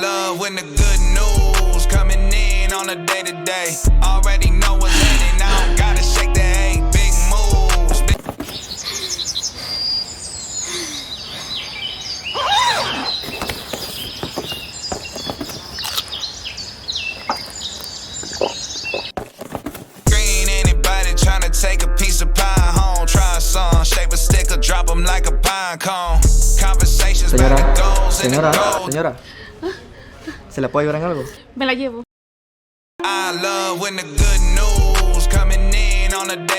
love when the good news coming in on a day to day. Already know what's happening, I don't gotta shake the egg, big moves. Green, anybody tryna take a piece of pie home, try some, shape a stick or drop them like a pine cone. Conversations about the goals and the goals. Señora, ¿se la puede ayudar en algo? Me la llevo. I love when the good news coming in on a day to